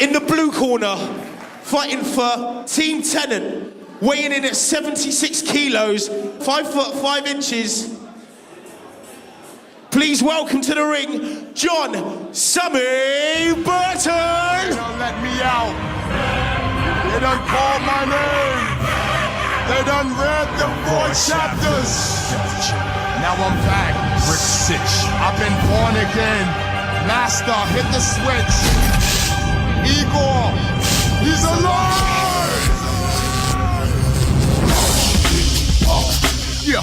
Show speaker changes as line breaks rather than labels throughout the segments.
In the blue corner, fighting for Team Tennant, weighing in at 76 kilos, 5 foot 5 inches. Please welcome to the ring, John Sammy Burton.
They don't let me out. They don't call my name. They done read the 4 chapters. Now I'm back. Rick Sitch. I've been born again. Master, hit the switch. Igor, he's alive. Yeah.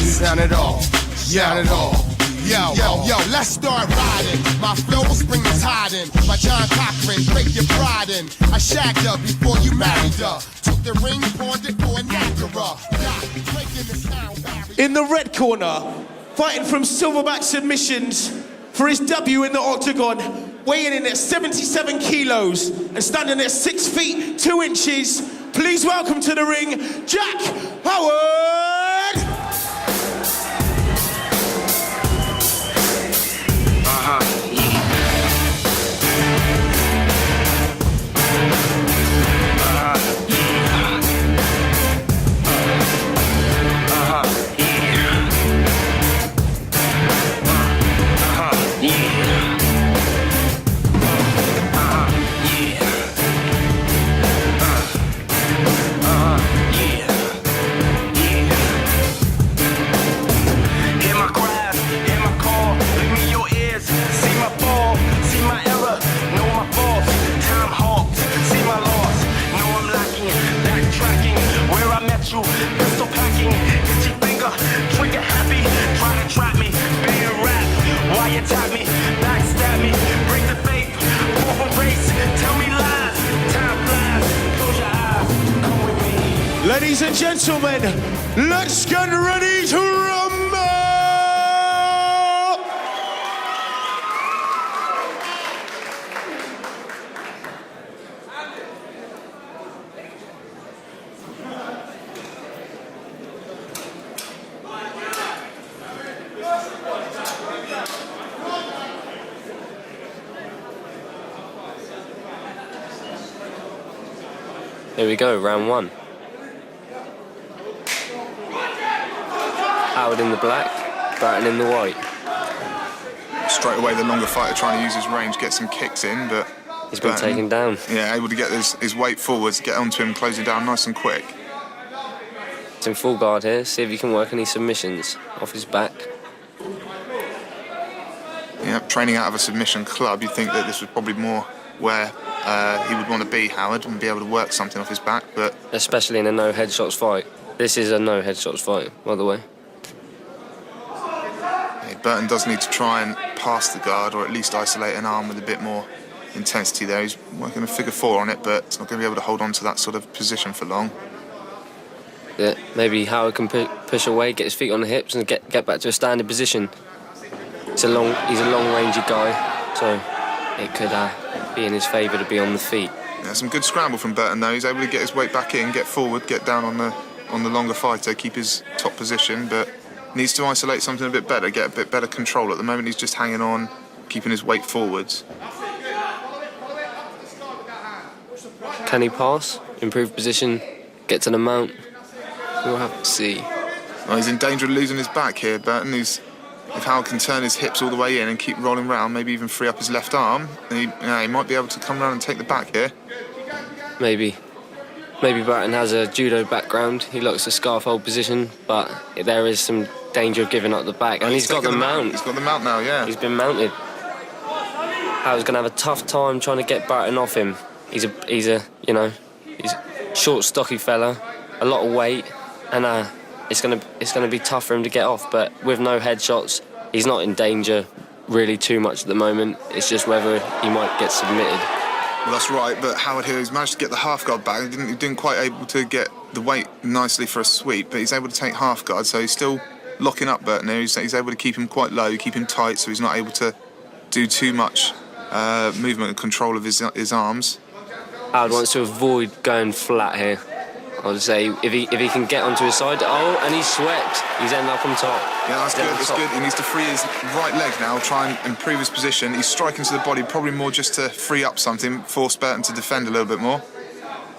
Sound it off. Sound it off. Yo, let's start riding. My flow will spring the tide in. My John Cochran, break your pride in. I shagged her before you married her. Took the ring, pawned it for a Niagara. Breaking the sound barrier.
In the red corner, fighting from Silverback Submissions for his debut in the octagon, weighing in at 77 kilos and standing at 6 feet 2 inches. Please welcome to the ring, Jack Howard!
Pistol packing, itchy finger, trigger happy, try to trap me, being rap, why you tap me, backstab me, break the faith, pull from race, tell me lies, time flies, close your eyes, come with me.
Ladies and gentlemen, let's get ready to rumble!
Here we go, round 1. Howard in the black, Burton in the white.
Straight away, the longer fighter trying to use his range, get some kicks in, but
he's been taken down.
Yeah, able to get his weight forwards, get onto him, close him down nice and quick.
It's in full guard here, see if he can work any submissions off his back.
Yeah, training out of a submission club, you'd think that this was probably more where he would want to be, Howard, and be able to work something off his back, but...
Especially in a no headshots fight. This is a no headshots fight, by the way.
Yeah, Burton does need to try and pass the guard, or at least isolate an arm with a bit more intensity there. He's working a figure 4 on it, but it's not going to be able to hold on to that sort of position for long.
Yeah, maybe Howard can push away, get his feet on the hips, and get back to a standing position. He's a long-rangey guy, so it could be in his favour to be on the feet.
Yeah, some good scramble from Burton though. He's able to get his weight back in, get forward, get down on the longer fighter, keep his top position, but needs to isolate something a bit better, get a bit better control. At the moment he's just hanging on, keeping his weight forwards.
Can he pass, improve position, get to the mount? We'll have to see.
Well, he's in danger of losing his back here, Burton. If Howard can turn his hips all the way in and keep rolling round, maybe even free up his left arm, he might be able to come around and take the back here.
Maybe Burton has a judo background. He likes the scarf hold position, but there is some danger of giving up the back. And he's got the mount.
He's got the mount now, yeah.
He's been mounted. Howard's going to have a tough time trying to get Burton off him. He's a short, stocky fella, a lot of weight, and it's gonna be tough for him to get off. But with no headshots, he's not in danger really too much at the moment. It's just whether he might get submitted.
Well, that's right, but Howard here, he's managed to get the half guard back. He didn't quite able to get the weight nicely for a sweep, but he's able to take half guard, so he's still locking up Burton here. He's able to keep him quite low, keep him tight, so he's not able to do too much movement and control of his arms.
Howard wants to avoid going flat here. I would say if he can get onto his side. Oh, and he's swept. He's ended up on top.
Yeah, that's good. That's good. He needs to free his right leg now, try and improve his position. He's striking to the body, probably more just to free up something, force Burton to defend a little bit more.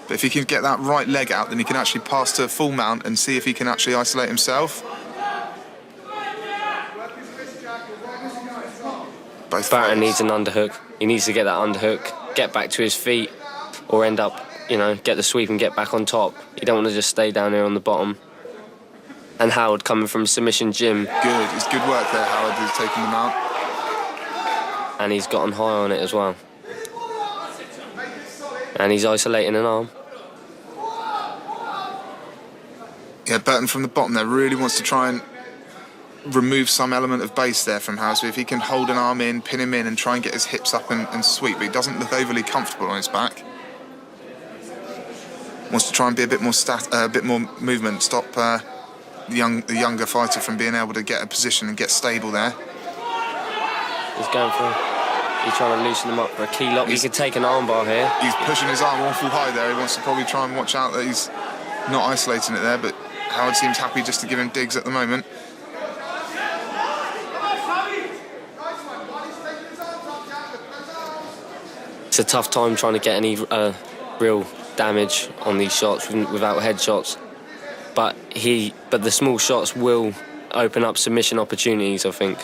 But if he can get that right leg out, then he can actually pass to full mount and see if he can actually isolate himself.
Burton needs an underhook. He needs to get that underhook, get back to his feet, or end up, get the sweep and get back on top. You don't want to just stay down here on the bottom. And Howard coming from submission gym.
Good. It's good work there, Howard, who's taking them out.
And he's gotten high on it as well. And he's isolating an arm.
Yeah, Burton from the bottom there really wants to try and remove some element of base there from Howard. So if he can hold an arm in, pin him in, and try and get his hips up and sweep, but he doesn't look overly comfortable on his back. Wants to try and be a bit more movement, stop the younger fighter from being able to get a position and get stable there.
He's going for. He's trying to loosen him up for a key lock. He could take an armbar here.
He's pushing his arm awful high there. He wants to probably try and watch out that he's not isolating it there, but Howard seems happy just to give him digs at the moment.
It's a tough time trying to get any real damage on these shots without headshots, but the small shots will open up submission opportunities, I think.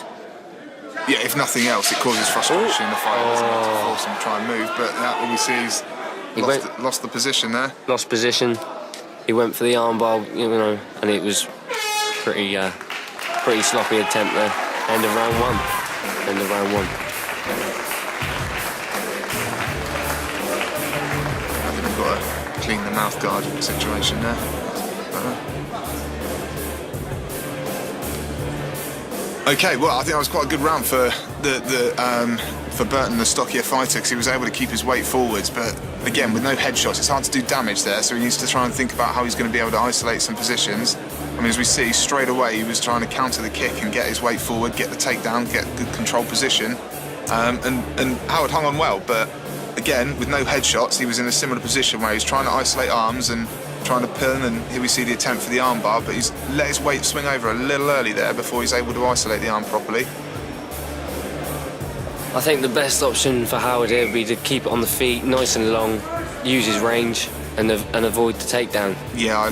Yeah, if nothing else, it causes frustration in the fight, doesn't it, to force him to try and move. But what we see is lost the position there.
Lost position. He went for the armbar, and it was pretty sloppy attempt there. End of round one.
I think we've got to clean the mouth guard situation there. Okay, well, I think that was quite a good round for for Burton, the stockier fighter, because he was able to keep his weight forwards. But again, with no headshots, it's hard to do damage there. So he needs to try and think about how he's going to be able to isolate some positions. I mean, as we see, straight away he was trying to counter the kick and get his weight forward, get the takedown, get good control position, and Howard hung on well. But again, with no headshots, he was in a similar position where he's trying to isolate arms and trying to pin, and here we see the attempt for the armbar, but he's let his weight swing over a little early there before he's able to isolate the arm properly.
I think the best option for Howard here would be to keep it on the feet, nice and long, use his range, and avoid the takedown.
Yeah,